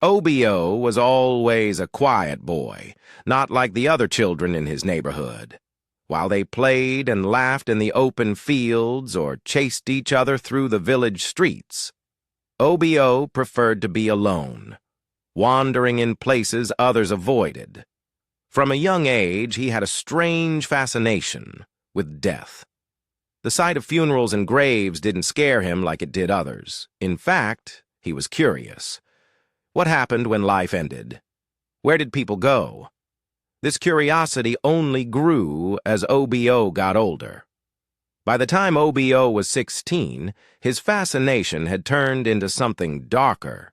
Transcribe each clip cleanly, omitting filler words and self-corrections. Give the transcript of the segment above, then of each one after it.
OBO was always a quiet boy, not like the other children in his neighborhood. While they played and laughed in the open fields or chased each other through the village streets, OBO preferred to be alone, wandering in places others avoided. From a young age, he had a strange fascination with death. The sight of funerals and graves didn't scare him like it did others. In fact, he was curious. What happened when life ended? Where did people go? This curiosity only grew as OBO got older. By the time OBO was 16, his fascination had turned into something darker.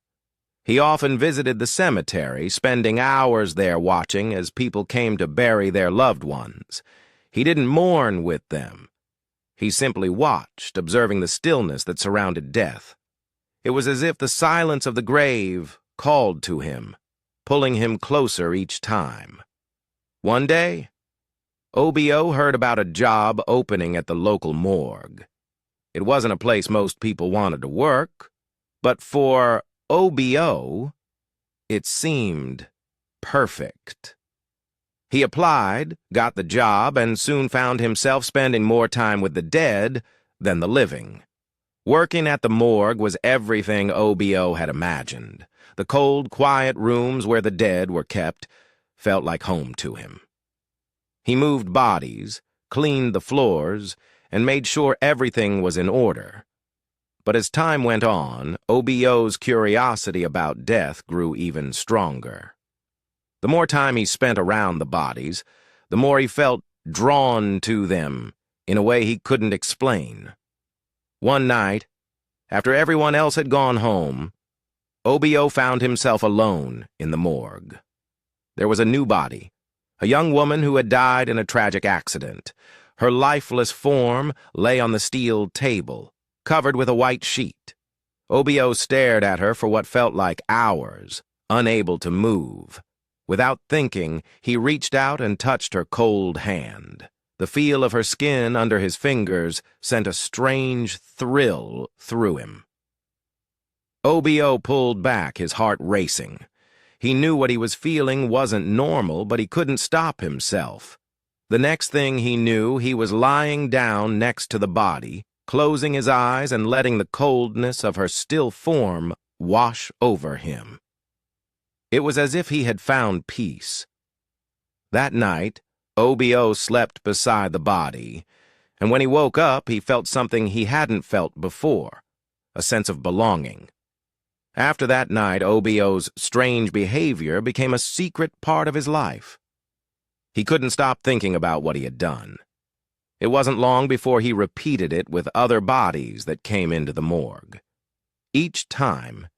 He often visited the cemetery, spending hours there watching as people came to bury their loved ones. He didn't mourn with them. He simply watched, observing the stillness that surrounded death. It was as if the silence of the grave called to him, pulling him closer each time. One day, OBO heard about a job opening at the local morgue. It wasn't a place most people wanted to work, but for OBO, it seemed perfect. He applied, got the job, and soon found himself spending more time with the dead than the living. Working at the morgue was everything OBO had imagined. The cold, quiet rooms where the dead were kept felt like home to him. He moved bodies, cleaned the floors, and made sure everything was in order. But as time went on, OBO's curiosity about death grew even stronger. The more time he spent around the bodies, the more he felt drawn to them in a way he couldn't explain. One night, after everyone else had gone home, OBO found himself alone in the morgue. There was a new body, a young woman who had died in a tragic accident. Her lifeless form lay on the steel table, covered with a white sheet. OBO stared at her for what felt like hours, unable to move. Without thinking, he reached out and touched her cold hand. The feel of her skin under his fingers sent a strange thrill through him. OBO pulled back, his heart racing. He knew what he was feeling wasn't normal, but he couldn't stop himself. The next thing he knew, he was lying down next to the body, closing his eyes and letting the coldness of her still form wash over him. It was as if he had found peace. That night, OBO slept beside the body, and when he woke up, he felt something he hadn't felt before, a sense of belonging. After that night, OBO's strange behavior became a secret part of his life. He couldn't stop thinking about what he had done. It wasn't long before he repeated it with other bodies that came into the morgue. Each time,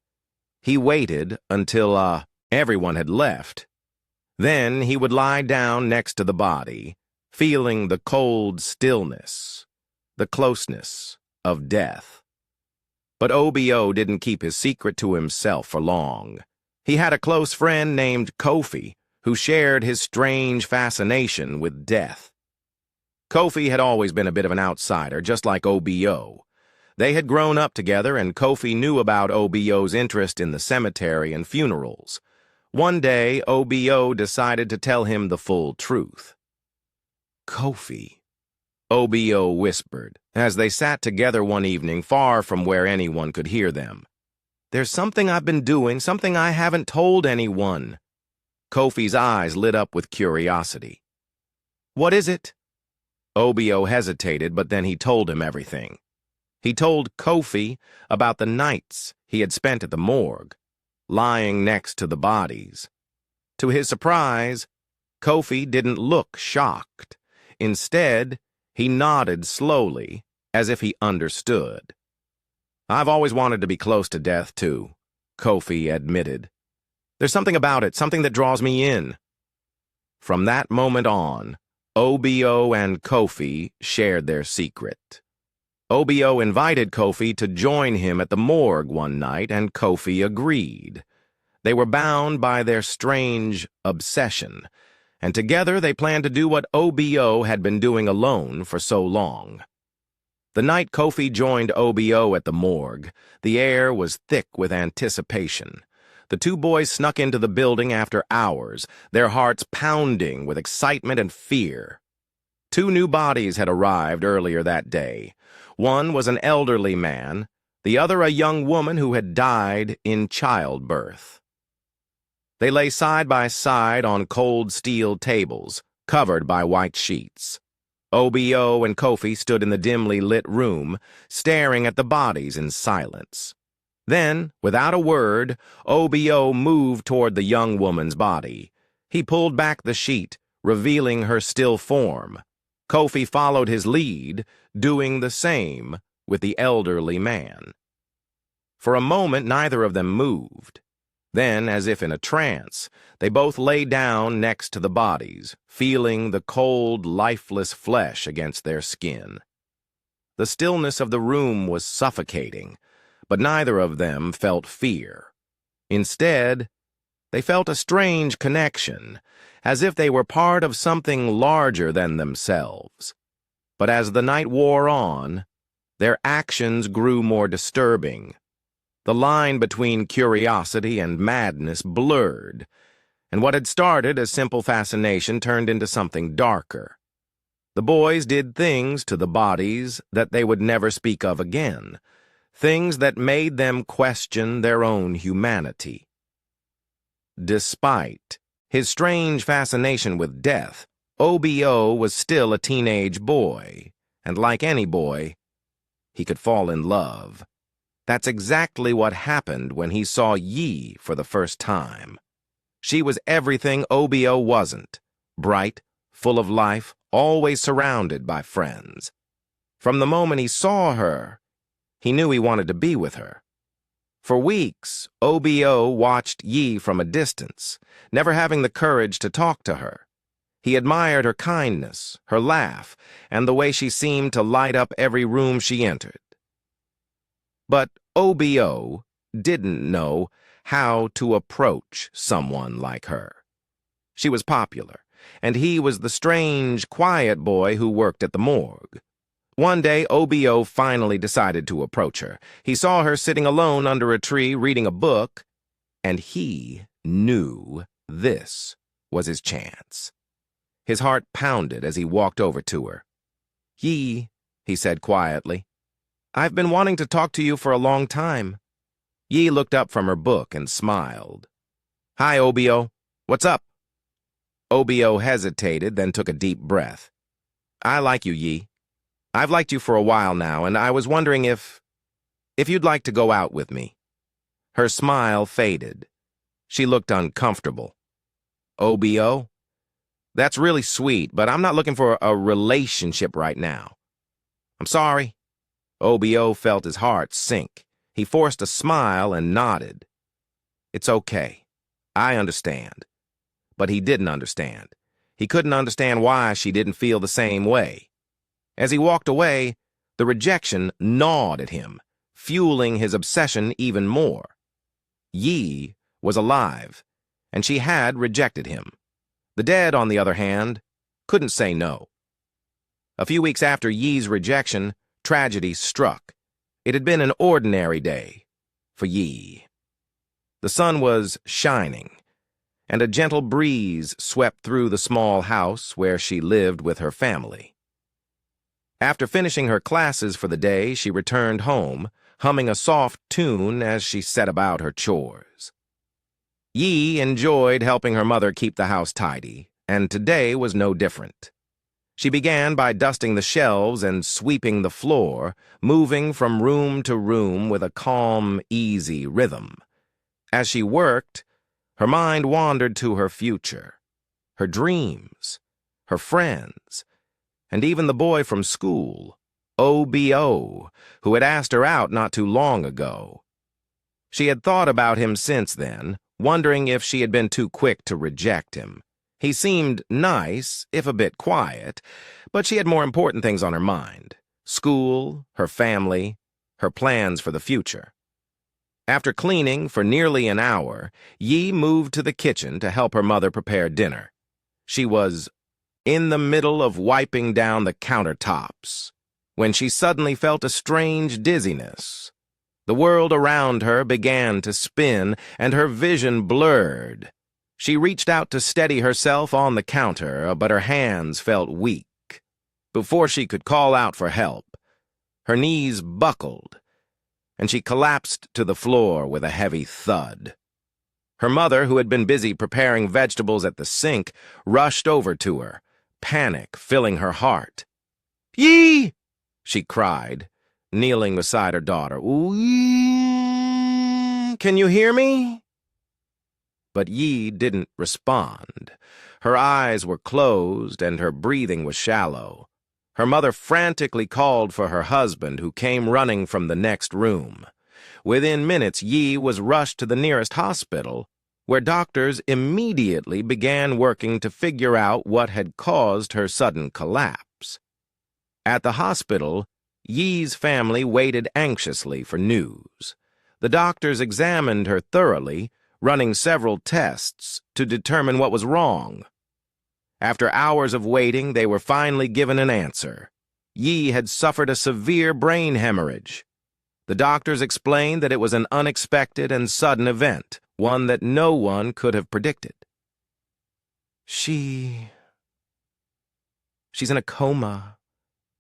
he waited until, everyone had left. Then he would lie down next to the body, feeling the cold stillness, the closeness of death. But OBO didn't keep his secret to himself for long. He had a close friend named Kofi, who shared his strange fascination with death. Kofi had always been a bit of an outsider, just like OBO. They had grown up together, and Kofi knew about OBO's interest in the cemetery and funerals. One day, OBO decided to tell him the full truth. "Kofi," OBO whispered, as they sat together one evening far from where anyone could hear them. "There's something I've been doing, something I haven't told anyone." Kofi's eyes lit up with curiosity. "What is it?" OBO hesitated, but then he told him everything. He told Kofi about the nights he had spent at the morgue, lying next to the bodies. To his surprise, Kofi didn't look shocked. Instead, he nodded slowly, as if he understood. "I've always wanted to be close to death, too," Kofi admitted. "There's something about it, something that draws me in." From that moment on, OBO and Kofi shared their secret. OBO invited Kofi to join him at the morgue one night, and Kofi agreed. They were bound by their strange obsession, and together they planned to do what OBO had been doing alone for so long. The night Kofi joined OBO at the morgue, the air was thick with anticipation. The two boys snuck into the building after hours, their hearts pounding with excitement and fear. Two new bodies had arrived earlier that day. One was an elderly man, the other a young woman who had died in childbirth. They lay side by side on cold steel tables, covered by white sheets. OBO and Kofi stood in the dimly lit room, staring at the bodies in silence. Then, without a word, OBO moved toward the young woman's body. He pulled back the sheet, revealing her still form. Kofi followed his lead, doing the same with the elderly man. For a moment, neither of them moved. Then, as if in a trance, they both lay down next to the bodies, feeling the cold, lifeless flesh against their skin. The stillness of the room was suffocating, but neither of them felt fear. Instead, they felt a strange connection, as if they were part of something larger than themselves. But as the night wore on, their actions grew more disturbing. The line between curiosity and madness blurred, and what had started as simple fascination turned into something darker. The boys did things to the bodies that they would never speak of again, things that made them question their own humanity. Despite his strange fascination with death, OBO was still a teenage boy, and like any boy, he could fall in love. That's exactly what happened when he saw Yi for the first time. She was everything OBO wasn't: bright, full of life, always surrounded by friends. From the moment he saw her, he knew he wanted to be with her. For weeks, OBO watched Yi from a distance, never having the courage to talk to her. He admired her kindness, her laugh, and the way she seemed to light up every room she entered. But OBO didn't know how to approach someone like her. She was popular, and he was the strange, quiet boy who worked at the morgue. One day, OBO finally decided to approach her. He saw her sitting alone under a tree reading a book, and he knew this was his chance. His heart pounded as he walked over to her. "Yi," he said quietly, "I've been wanting to talk to you for a long time." Yi looked up from her book and smiled. "Hi, OBO. What's up?" OBO hesitated, then took a deep breath. "I like you, Yi. I've liked you for a while now, and I was wondering if you'd like to go out with me." Her smile faded. She looked uncomfortable. "OBO? That's really sweet, but I'm not looking for a relationship right now." "I'm sorry." OBO felt his heart sink. He forced a smile and nodded. "It's okay. I understand." But he didn't understand. He couldn't understand why she didn't feel the same way. As he walked away, the rejection gnawed at him, fueling his obsession even more. Yi was alive, and she had rejected him. The dead, on the other hand, couldn't say no. A few weeks after Yi's rejection, tragedy struck. It had been an ordinary day for Yi. The sun was shining, and a gentle breeze swept through the small house where she lived with her family. After finishing her classes for the day, she returned home, humming a soft tune as she set about her chores. Yi enjoyed helping her mother keep the house tidy, and today was no different. She began by dusting the shelves and sweeping the floor, moving from room to room with a calm, easy rhythm. As she worked, her mind wandered to her future, her dreams, her friends, and even the boy from school, OBO, who had asked her out not too long ago. She had thought about him since then, wondering if she had been too quick to reject him. He seemed nice, if a bit quiet, but she had more important things on her mind: school, her family, her plans for the future. After cleaning for nearly an hour, Yi moved to the kitchen to help her mother prepare dinner. She was in the middle of wiping down the countertops when she suddenly felt a strange dizziness. The world around her began to spin, and her vision blurred. She reached out to steady herself on the counter, but her hands felt weak. Before she could call out for help, her knees buckled, and she collapsed to the floor with a heavy thud. Her mother, who had been busy preparing vegetables at the sink, rushed over to her, panic filling her heart. "Yee!" she cried, kneeling beside her daughter. "Ooh, can you hear me?" But Yi didn't respond. Her eyes were closed and her breathing was shallow. Her mother frantically called for her husband, who came running from the next room. Within minutes, Yi was rushed to the nearest hospital, where doctors immediately began working to figure out what had caused her sudden collapse. At the hospital, Yi's family waited anxiously for news. The doctors examined her thoroughly, running several tests to determine what was wrong. After hours of waiting, they were finally given an answer. Yi had suffered a severe brain hemorrhage. The doctors explained that it was an unexpected and sudden event, one that no one could have predicted. She's in a coma,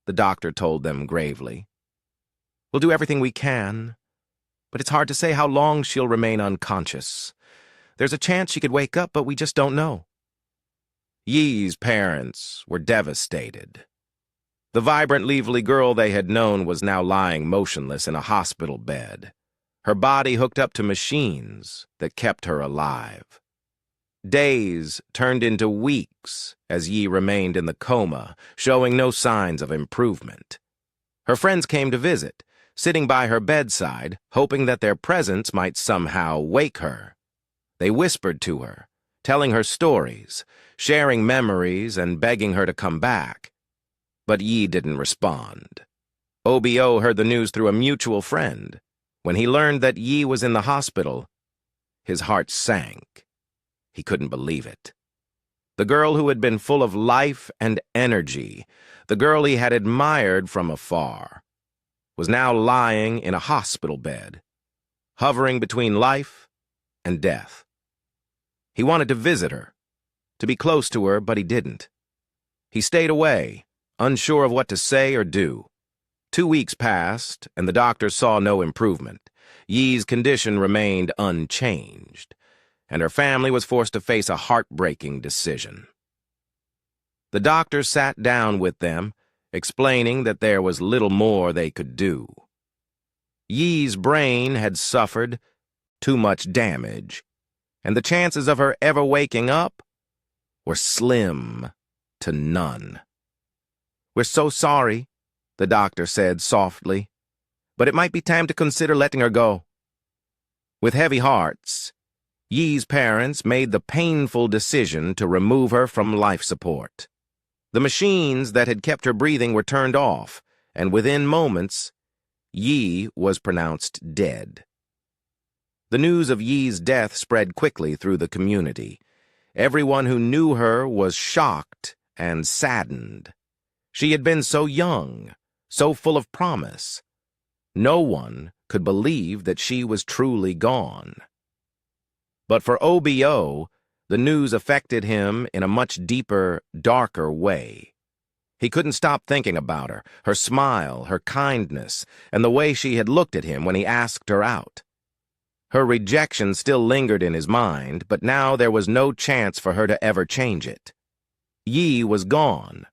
the doctor told them gravely. "We'll do everything we can, but it's hard to say how long she'll remain unconscious. There's a chance she could wake up, but we just don't know." Yi's parents were devastated. The vibrant, lively girl they had known was now lying motionless in a hospital bed, her body hooked up to machines that kept her alive. Days turned into weeks as Yi remained in the coma, showing no signs of improvement. Her friends came to visit, sitting by her bedside, hoping that their presence might somehow wake her. They whispered to her, telling her stories, sharing memories, and begging her to come back. But Yi didn't respond. OBO heard the news through a mutual friend. When he learned that Yi was in the hospital, his heart sank. He couldn't believe it. The girl who had been full of life and energy, the girl he had admired from afar, was now lying in a hospital bed, hovering between life and death. He wanted to visit her, to be close to her, but he didn't. He stayed away, unsure of what to say or do. 2 weeks passed, and the doctors saw no improvement. Yi's condition remained unchanged, and her family was forced to face a heartbreaking decision. The doctors sat down with them, explaining that there was little more they could do. Yi's brain had suffered too much damage, and the chances of her ever waking up were slim to none. "We're so sorry," the doctor said softly, "but it might be time to consider letting her go." With heavy hearts, Yi's parents made the painful decision to remove her from life support. The machines that had kept her breathing were turned off, and within moments, Yi was pronounced dead. The news of Yi's death spread quickly through the community. Everyone who knew her was shocked and saddened. She had been so young, so full of promise. No one could believe that she was truly gone. But for OBO, the news affected him in a much deeper, darker way. He couldn't stop thinking about her, her smile, her kindness, and the way she had looked at him when he asked her out. Her rejection still lingered in his mind, but now there was no chance for her to ever change it. Yi was gone,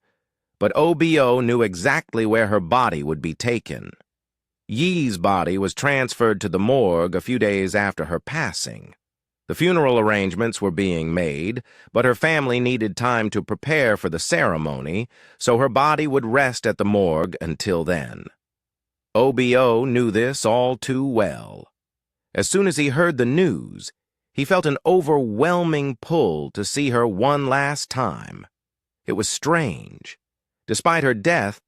but OBO knew exactly where her body would be taken. Yi's body was transferred to the morgue a few days after her passing. The funeral arrangements were being made, but her family needed time to prepare for the ceremony, so her body would rest at the morgue until then. OBO knew this all too well. As soon as he heard the news, he felt an overwhelming pull to see her one last time. It was strange. Despite her death,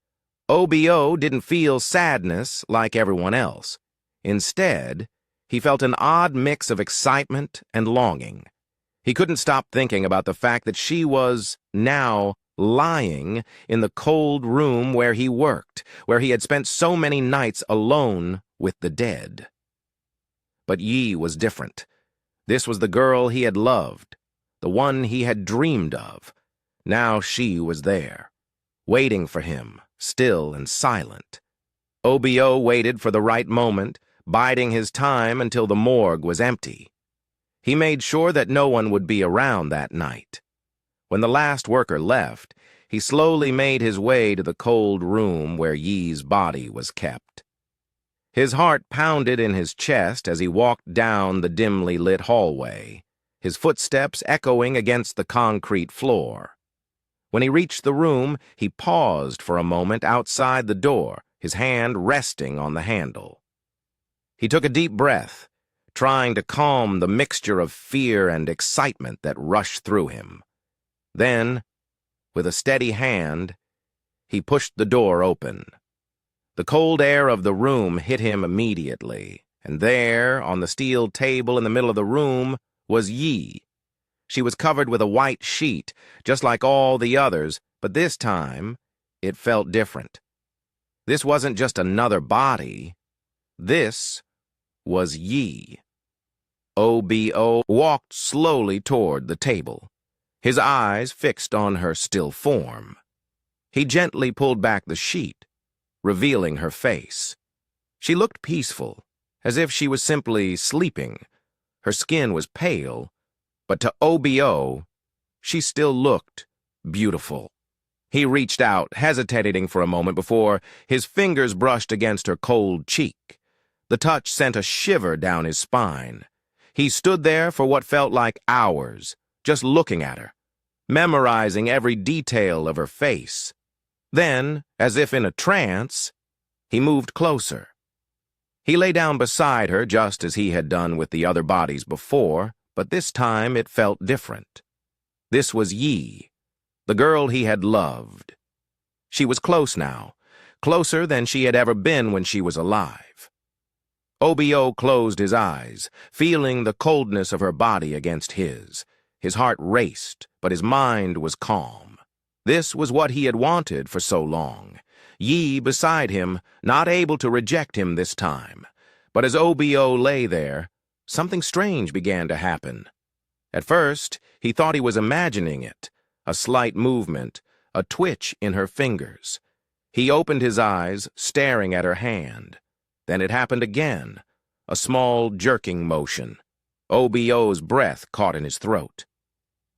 OBO didn't feel sadness like everyone else. Instead, he felt an odd mix of excitement and longing. He couldn't stop thinking about the fact that she was now lying in the cold room where he worked, where he had spent so many nights alone with the dead. But Yi was different. This was the girl he had loved, the one he had dreamed of. Now she was there, waiting for him, still and silent. OBO waited for the right moment, biding his time until the morgue was empty. He made sure that no one would be around that night. When the last worker left, he slowly made his way to the cold room where Yi's body was kept. His heart pounded in his chest as he walked down the dimly lit hallway, his footsteps echoing against the concrete floor. When he reached the room, he paused for a moment outside the door, his hand resting on the handle. He took a deep breath, trying to calm the mixture of fear and excitement that rushed through him. Then, with a steady hand, he pushed the door open. The cold air of the room hit him immediately, and there, on the steel table in the middle of the room, was Yi. She was covered with a white sheet, just like all the others, but this time, it felt different. This wasn't just another body. This was Yi. OBO walked slowly toward the table, his eyes fixed on her still form. He gently pulled back the sheet, revealing her face. She looked peaceful, as if she was simply sleeping. Her skin was pale, but to OBO, she still looked beautiful. He reached out, hesitating for a moment before his fingers brushed against her cold cheek. The touch sent a shiver down his spine. He stood there for what felt like hours, just looking at her, memorizing every detail of her face. Then, as if in a trance, he moved closer. He lay down beside her just as he had done with the other bodies before, but this time it felt different. This was Yi, the girl he had loved. She was close now, closer than she had ever been when she was alive. OBO closed his eyes, feeling the coldness of her body against his. His heart raced, but his mind was calm. This was what he had wanted for so long. Yi beside him, not able to reject him this time. But as OBO lay there, something strange began to happen. At first, he thought he was imagining it, a slight movement, a twitch in her fingers. He opened his eyes, staring at her hand. Then it happened again, a small jerking motion. OBO's breath caught in his throat.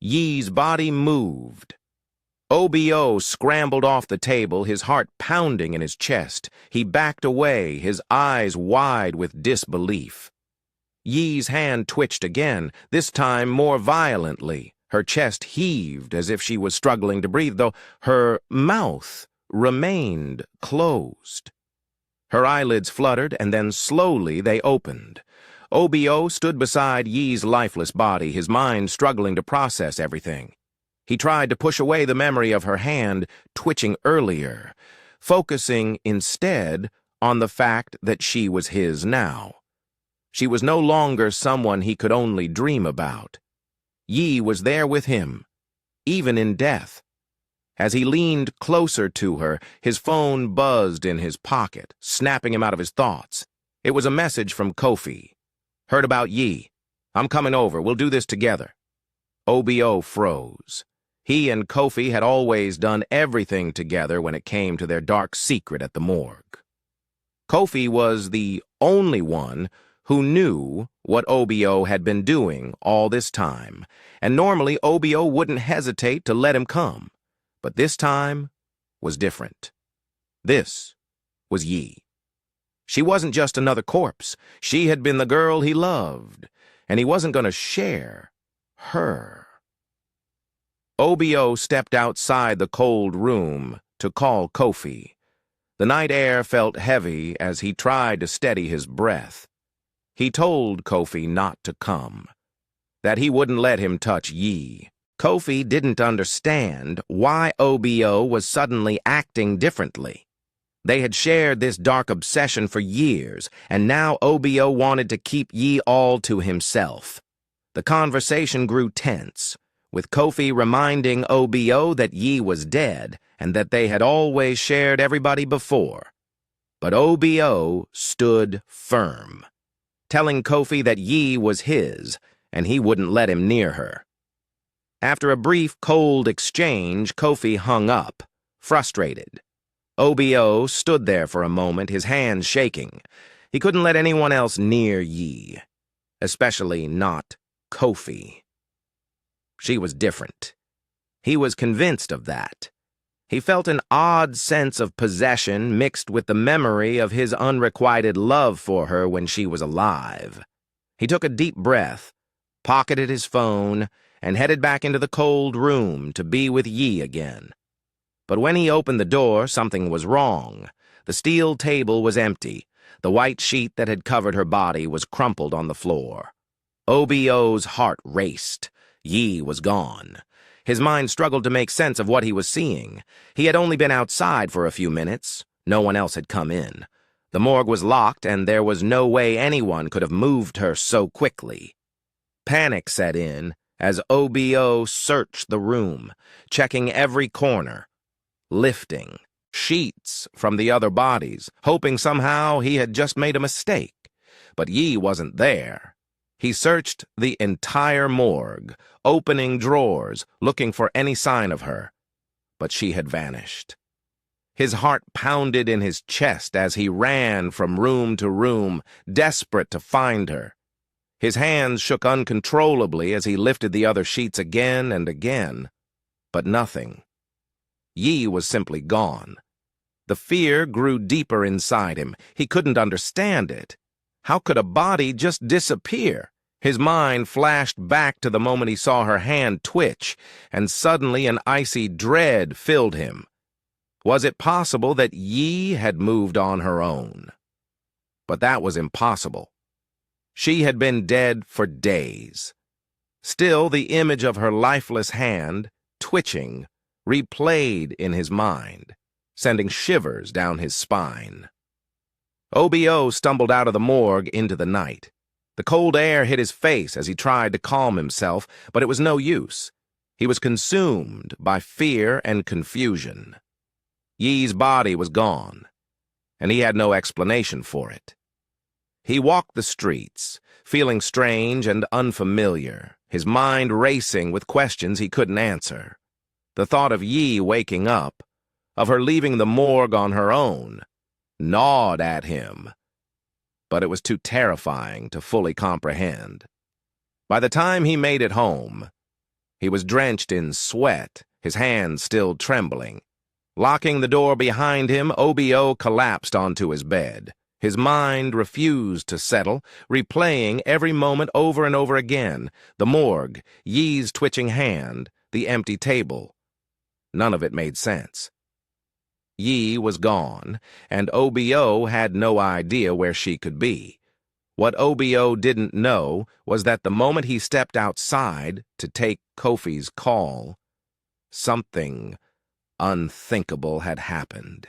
Yi's body moved. OBO scrambled off the table, his heart pounding in his chest. He backed away, his eyes wide with disbelief. Yi's hand twitched again, this time more violently. Her chest heaved as if she was struggling to breathe, though her mouth remained closed. Her eyelids fluttered, and then slowly they opened. OBO stood beside Yi's lifeless body, his mind struggling to process everything. He tried to push away the memory of her hand twitching earlier, focusing instead on the fact that she was his now. She was no longer someone he could only dream about. Yi was there with him, even in death. As he leaned closer to her, his phone buzzed in his pocket, snapping him out of his thoughts. It was a message from Kofi. "Heard about Yi. I'm coming over. We'll do this together." OBO froze. He and Kofi had always done everything together when it came to their dark secret at the morgue. Kofi was the only one who knew what OBO had been doing all this time, and normally OBO wouldn't hesitate to let him come. But this time was different. This was Yi. She wasn't just another corpse. She had been the girl he loved, and he wasn't going to share her. OBO stepped outside the cold room to call Kofi. The night air felt heavy as he tried to steady his breath. He told Kofi not to come, that he wouldn't let him touch Yi. Kofi didn't understand why OBO was suddenly acting differently. They had shared this dark obsession for years, and now OBO wanted to keep Yi all to himself. The conversation grew tense, with Kofi reminding OBO that Yi was dead and that they had always shared everybody before. But OBO stood firm. telling Kofi that Yi was his, and he wouldn't let him near her. After a brief, cold exchange, Kofi hung up, frustrated. OBO stood there for a moment, his hands shaking. He couldn't let anyone else near Yi, especially not Kofi. She was different. He was convinced of that. He felt an odd sense of possession mixed with the memory of his unrequited love for her when she was alive. He took a deep breath, pocketed his phone, and headed back into the cold room to be with Yi again. But when he opened the door, something was wrong. The steel table was empty. The white sheet that had covered her body was crumpled on the floor. OBO's heart raced. Yi was gone. His mind struggled to make sense of what he was seeing. He had only been outside for a few minutes. No one else had come in. The morgue was locked, and there was no way anyone could have moved her so quickly. Panic set in as OBO searched the room, checking every corner, lifting sheets from the other bodies, hoping somehow he had just made a mistake. But Yi wasn't there. He searched the entire morgue, opening drawers, looking for any sign of her. But she had vanished. His heart pounded in his chest as he ran from room to room, desperate to find her. His hands shook uncontrollably as he lifted the other sheets again and again. But nothing. Yi was simply gone. The fear grew deeper inside him. He couldn't understand it. How could a body just disappear? His mind flashed back to the moment he saw her hand twitch, and suddenly an icy dread filled him. Was it possible that Yi had moved on her own? But that was impossible. She had been dead for days. Still, the image of her lifeless hand, twitching, replayed in his mind, sending shivers down his spine. OBO stumbled out of the morgue into the night. The cold air hit his face as he tried to calm himself, but it was no use. He was consumed by fear and confusion. Yi's body was gone, and he had no explanation for it. He walked the streets, feeling strange and unfamiliar, his mind racing with questions he couldn't answer. The thought of Yi waking up, of her leaving the morgue on her own, gnawed at him. But it was too terrifying to fully comprehend. By the time he made it home, he was drenched in sweat, his hands still trembling. Locking the door behind him, OBO collapsed onto his bed. His mind refused to settle, replaying every moment over and over again. The morgue, Yi's twitching hand, the empty table. None of it made sense. Yi was gone, and OBO had no idea where she could be. What OBO didn't know was that the moment he stepped outside to take Kofi's call, something unthinkable had happened.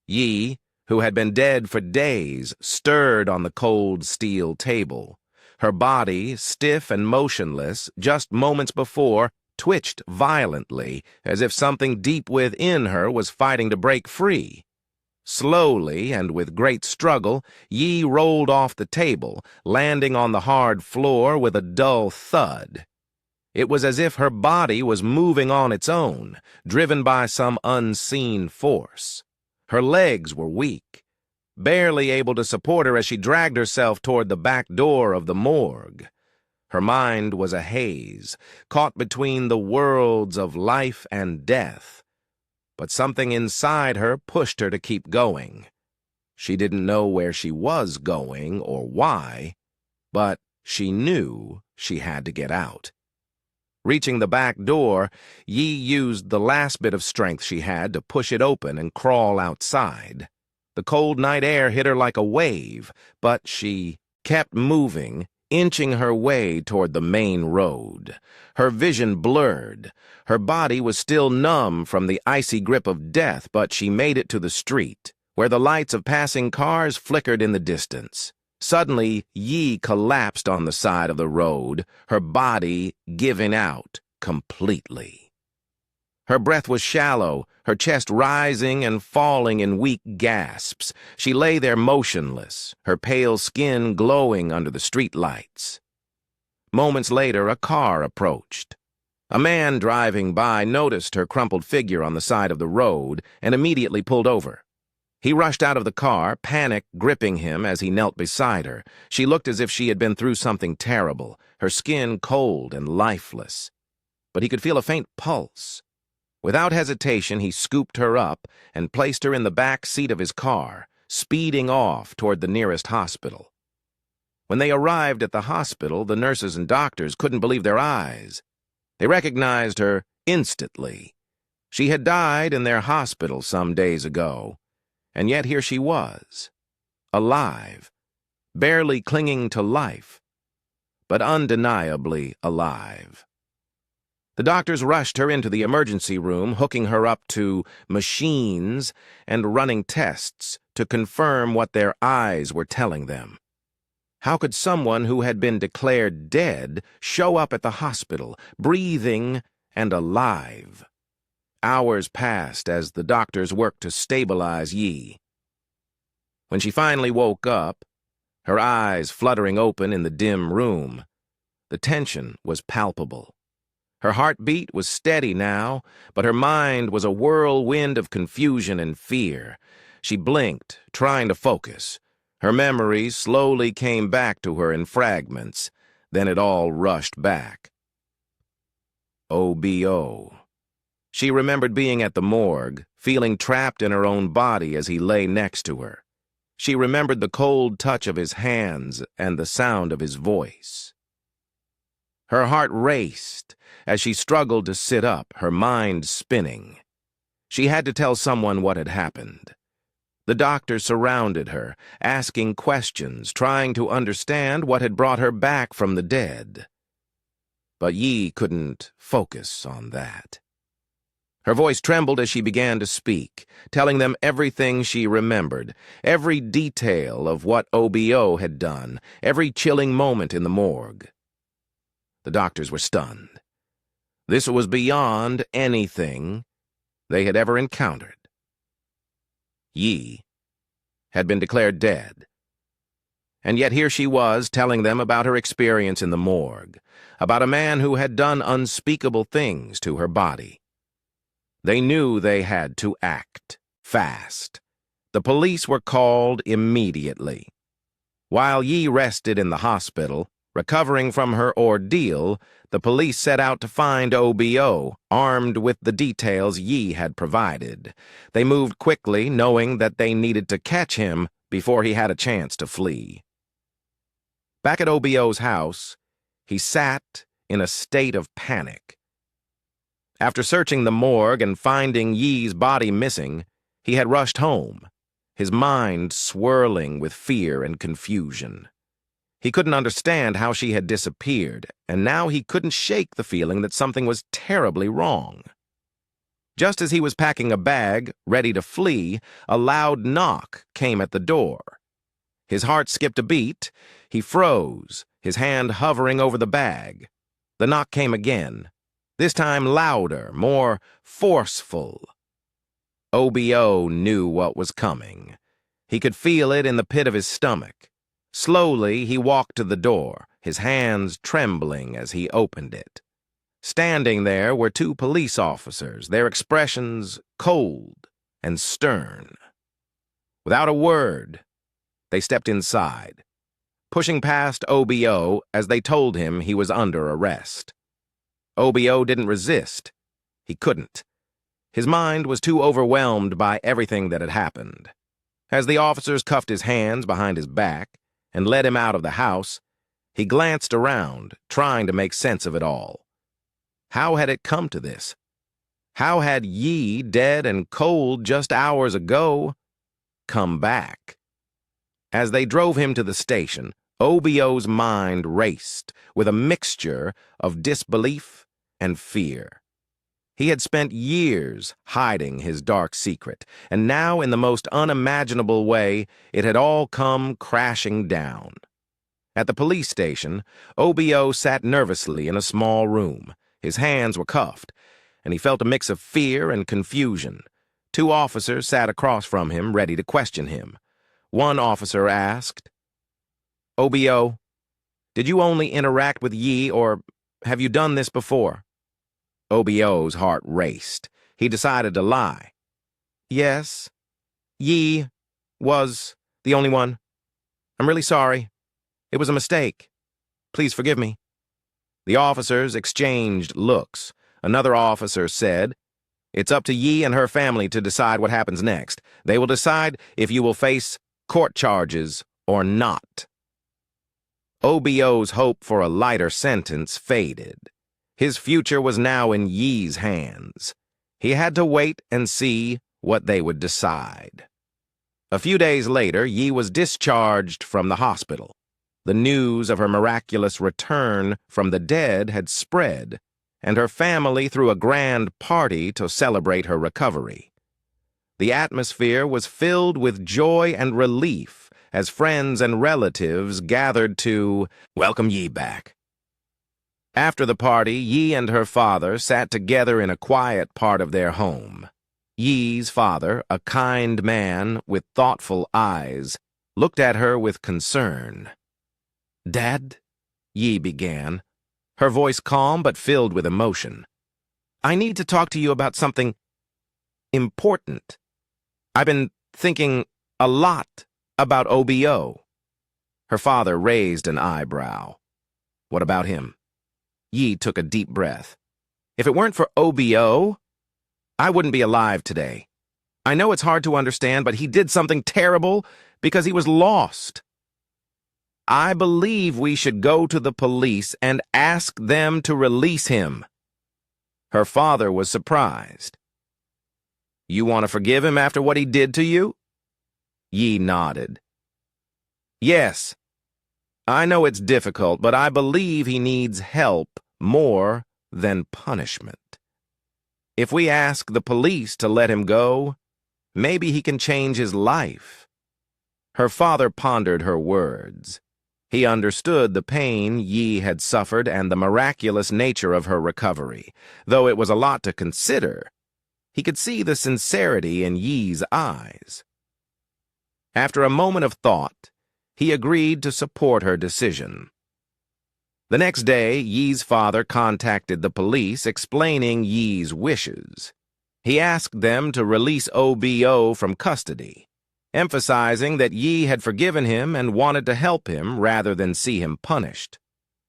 Yi, who had been dead for days, stirred on the cold steel table. Her body, stiff and motionless, just moments before, twitched violently, as if something deep within her was fighting to break free. Slowly, and with great struggle, Yi rolled off the table, landing on the hard floor with a dull thud. It was as if her body was moving on its own, driven by some unseen force. Her legs were weak, barely able to support her as she dragged herself toward the back door of the morgue. Her mind was a haze, caught between the worlds of life and death. But something inside her pushed her to keep going. She didn't know where she was going or why, but she knew she had to get out. Reaching the back door, Yi used the last bit of strength she had to push it open and crawl outside. The cold night air hit her like a wave, but she kept moving, inching her way toward the main road. Her vision blurred. Her body was still numb from the icy grip of death, but she made it to the street, where the lights of passing cars flickered in the distance. Suddenly, Yi collapsed on the side of the road, her body giving out completely. Her breath was shallow, her chest rising and falling in weak gasps. She lay there motionless, her pale skin glowing under the street lights. Moments later, a car approached. A man driving by noticed her crumpled figure on the side of the road and immediately pulled over. He rushed out of the car, panic gripping him as he knelt beside her. She looked as if she had been through something terrible, her skin cold and lifeless. But he could feel a faint pulse. Without hesitation, he scooped her up and placed her in the back seat of his car, speeding off toward the nearest hospital. When they arrived at the hospital, the nurses and doctors couldn't believe their eyes. They recognized her instantly. She had died in their hospital some days ago, and yet here she was, alive, barely clinging to life, but undeniably alive. The doctors rushed her into the emergency room, hooking her up to machines and running tests to confirm what their eyes were telling them. How could someone who had been declared dead show up at the hospital, breathing and alive? Hours passed as the doctors worked to stabilize Yi. When she finally woke up, her eyes fluttering open in the dim room, the tension was palpable. Her heartbeat was steady now, but her mind was a whirlwind of confusion and fear. She blinked, trying to focus. Her memories slowly came back to her in fragments. Then it all rushed back. OBO. She remembered being at the morgue, feeling trapped in her own body as he lay next to her. She remembered the cold touch of his hands and the sound of his voice. Her heart raced as she struggled to sit up, her mind spinning. She had to tell someone what had happened. The doctor surrounded her, asking questions, trying to understand what had brought her back from the dead. But Yi couldn't focus on that. Her voice trembled as she began to speak, telling them everything she remembered, every detail of what OBO had done, every chilling moment in the morgue. The doctors were stunned. This was beyond anything they had ever encountered. Yi had been declared dead. And yet here she was telling them about her experience in the morgue, about a man who had done unspeakable things to her body. They knew they had to act fast. The police were called immediately. While Yi rested in the hospital, recovering from her ordeal, the police set out to find OBO, armed with the details Yi had provided. They moved quickly, knowing that they needed to catch him before he had a chance to flee. Back at OBO's house, he sat in a state of panic. After searching the morgue and finding Yi's body missing, he had rushed home, his mind swirling with fear and confusion. He couldn't understand how she had disappeared, and now he couldn't shake the feeling that something was terribly wrong. Just as he was packing a bag, ready to flee, a loud knock came at the door. His heart skipped a beat. He froze, his hand hovering over the bag. The knock came again, this time louder, more forceful. OBO knew what was coming. He could feel it in the pit of his stomach. Slowly, he walked to the door, his hands trembling as he opened it. Standing there were two police officers, their expressions cold and stern. Without a word, they stepped inside, pushing past OBO as they told him he was under arrest. OBO didn't resist. He couldn't. His mind was too overwhelmed by everything that had happened. As the officers cuffed his hands behind his back and led him out of the house, he glanced around, trying to make sense of it all. How had it come to this? How had Yi, dead and cold just hours ago, come back? As they drove him to the station, OBO's mind raced with a mixture of disbelief and fear. He had spent years hiding his dark secret, and now, in the most unimaginable way, it had all come crashing down. At the police station, OBO sat nervously in a small room. His hands were cuffed, and he felt a mix of fear and confusion. Two officers sat across from him, ready to question him. One officer asked, "OBO, did you only interact with Yi, or have you done this before?" OBO's heart raced. He decided to lie. "Yes, Yi was the only one. I'm really sorry. It was a mistake. Please forgive me." The officers exchanged looks. Another officer said, "It's up to Yi and her family to decide what happens next. They will decide if you will face court charges or not." OBO's hope for a lighter sentence faded. His future was now in Yi's hands. He had to wait and see what they would decide. A few days later, Yi was discharged from the hospital. The news of her miraculous return from the dead had spread, and her family threw a grand party to celebrate her recovery. The atmosphere was filled with joy and relief as friends and relatives gathered to welcome Yi back. After the party, Yi and her father sat together in a quiet part of their home. Yi's father, a kind man with thoughtful eyes, looked at her with concern. "Dad," Yi began, her voice calm but filled with emotion, "I need to talk to you about something important. I've been thinking a lot about OBO." Her father raised an eyebrow. "What about him?" Yi took a deep breath. "If it weren't for OBO, I wouldn't be alive today. I know it's hard to understand, but he did something terrible because he was lost. I believe we should go to the police and ask them to release him." Her father was surprised. "You want to forgive him after what he did to you?" Yi nodded. "Yes. I know it's difficult, but I believe he needs help more than punishment. If we ask the police to let him go, maybe he can change his life." Her father pondered her words. He understood the pain Yi had suffered and the miraculous nature of her recovery. Though it was a lot to consider, he could see the sincerity in Yi's eyes. After a moment of thought, he agreed to support her decision. The next day, Yi's father contacted the police explaining Yi's wishes. He asked them to release OBO from custody, emphasizing that Yi had forgiven him and wanted to help him rather than see him punished.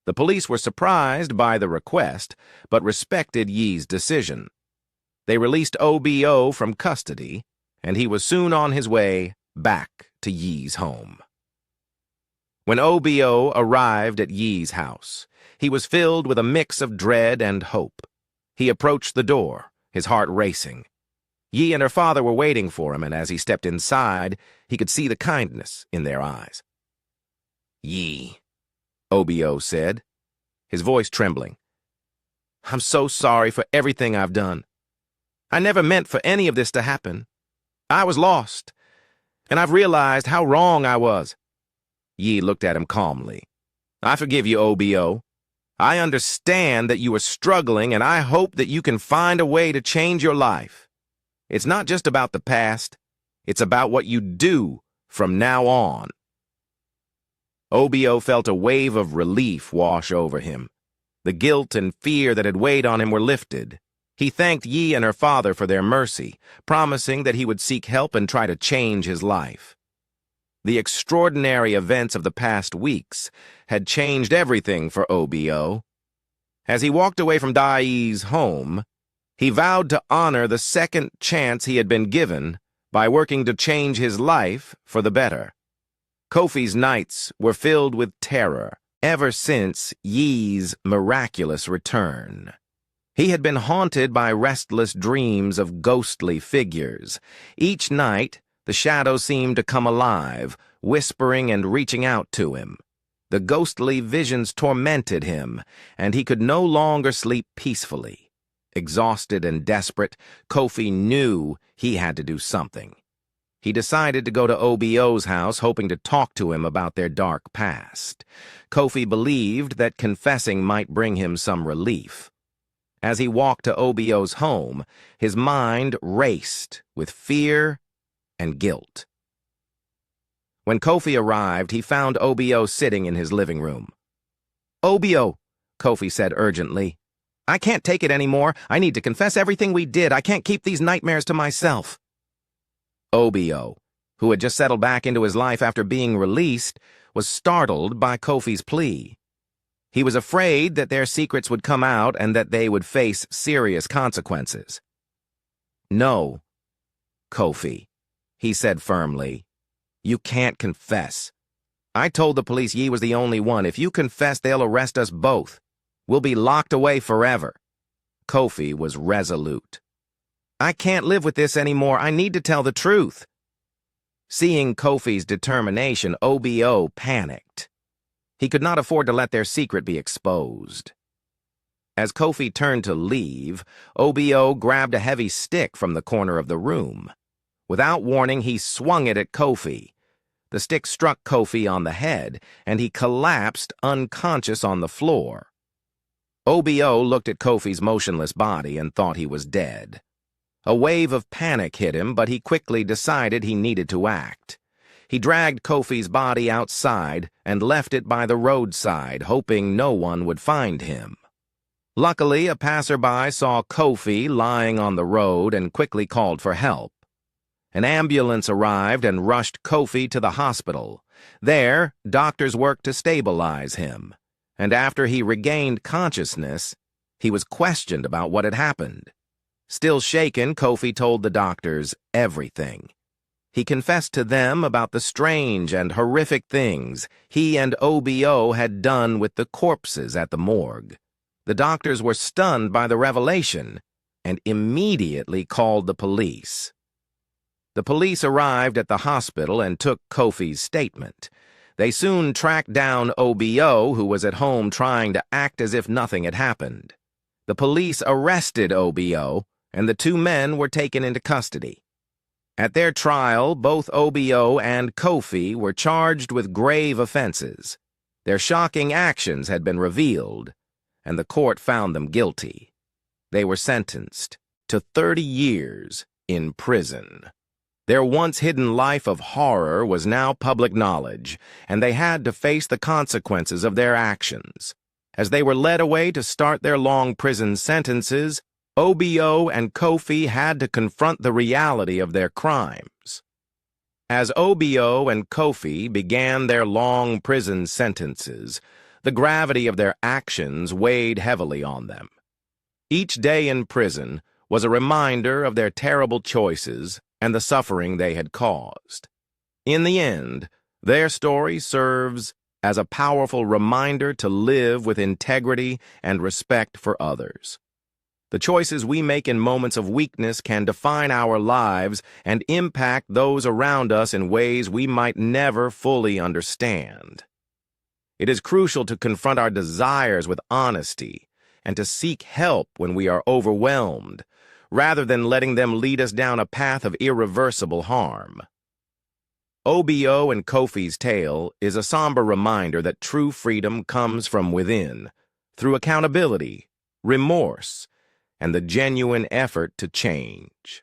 The police were surprised by the request, but respected Yi's decision. They released OBO from custody, and he was soon on his way back to Yi's home. When OBO arrived at Yi's house, he was filled with a mix of dread and hope. He approached the door, his heart racing. Yi and her father were waiting for him, and as he stepped inside, he could see the kindness in their eyes. "Yi," OBO said, his voice trembling. "I'm so sorry for everything I've done. I never meant for any of this to happen. I was lost, and I've realized how wrong I was." Yi looked at him calmly. "I forgive you, OBO. I understand that you are struggling, and I hope that you can find a way to change your life. It's not just about the past. It's about what you do from now on." OBO felt a wave of relief wash over him. The guilt and fear that had weighed on him were lifted. He thanked Yi and her father for their mercy, promising that he would seek help and try to change his life. The extraordinary events of the past weeks had changed everything for OBO. As he walked away from Dai's home, he vowed to honor the second chance he had been given by working to change his life for the better. Kofi's nights were filled with terror ever since Yi's miraculous return. He had been haunted by restless dreams of ghostly figures. Each night, the shadows seemed to come alive, whispering and reaching out to him. The ghostly visions tormented him, and he could no longer sleep peacefully. Exhausted and desperate, Kofi knew he had to do something. He decided to go to OBO's house, hoping to talk to him about their dark past. Kofi believed that confessing might bring him some relief. As he walked to Obio's home, his mind raced with fear and guilt. When Kofi arrived, he found Obio sitting in his living room. "Obio," Kofi said urgently, "I can't take it anymore. I need to confess everything we did. I can't keep these nightmares to myself." Obio, who had just settled back into his life after being released, was startled by Kofi's plea. He was afraid that their secrets would come out and that they would face serious consequences. "No, Kofi," he said firmly. "You can't confess. I told the police Yi was the only one. If you confess, they'll arrest us both. We'll be locked away forever." Kofi was resolute. "I can't live with this anymore. I need to tell the truth." Seeing Kofi's determination, Obio panicked. He could not afford to let their secret be exposed. As Kofi turned to leave, Obio grabbed a heavy stick from the corner of the room. Without warning, he swung it at Kofi. The stick struck Kofi on the head, and he collapsed unconscious on the floor. Obio looked at Kofi's motionless body and thought he was dead. A wave of panic hit him, but he quickly decided he needed to act. He dragged Kofi's body outside and left it by the roadside, hoping no one would find him. Luckily, a passerby saw Kofi lying on the road and quickly called for help. An ambulance arrived and rushed Kofi to the hospital. There, doctors worked to stabilize him, and after he regained consciousness, he was questioned about what had happened. Still shaken, Kofi told the doctors everything. He confessed to them about the strange and horrific things he and Obio had done with the corpses at the morgue. The doctors were stunned by the revelation and immediately called the police. The police arrived at the hospital and took Kofi's statement. They soon tracked down Obio, who was at home trying to act as if nothing had happened. The police arrested Obio, and the two men were taken into custody. At their trial, both Obio and Kofi were charged with grave offenses. Their shocking actions had been revealed, and the court found them guilty. They were sentenced to 30 years in prison. Their once-hidden life of horror was now public knowledge, and they had to face the consequences of their actions. As they were led away to start their long prison sentences, Obio and Kofi had to confront the reality of their crimes. As Obio and Kofi began their long prison sentences, the gravity of their actions weighed heavily on them. Each day in prison was a reminder of their terrible choices and the suffering they had caused. In the end, their story serves as a powerful reminder to live with integrity and respect for others. The choices we make in moments of weakness can define our lives and impact those around us in ways we might never fully understand. It is crucial to confront our desires with honesty and to seek help when we are overwhelmed, rather than letting them lead us down a path of irreversible harm. Obio and Kofi's tale is a somber reminder that true freedom comes from within, through accountability, remorse, and the genuine effort to change.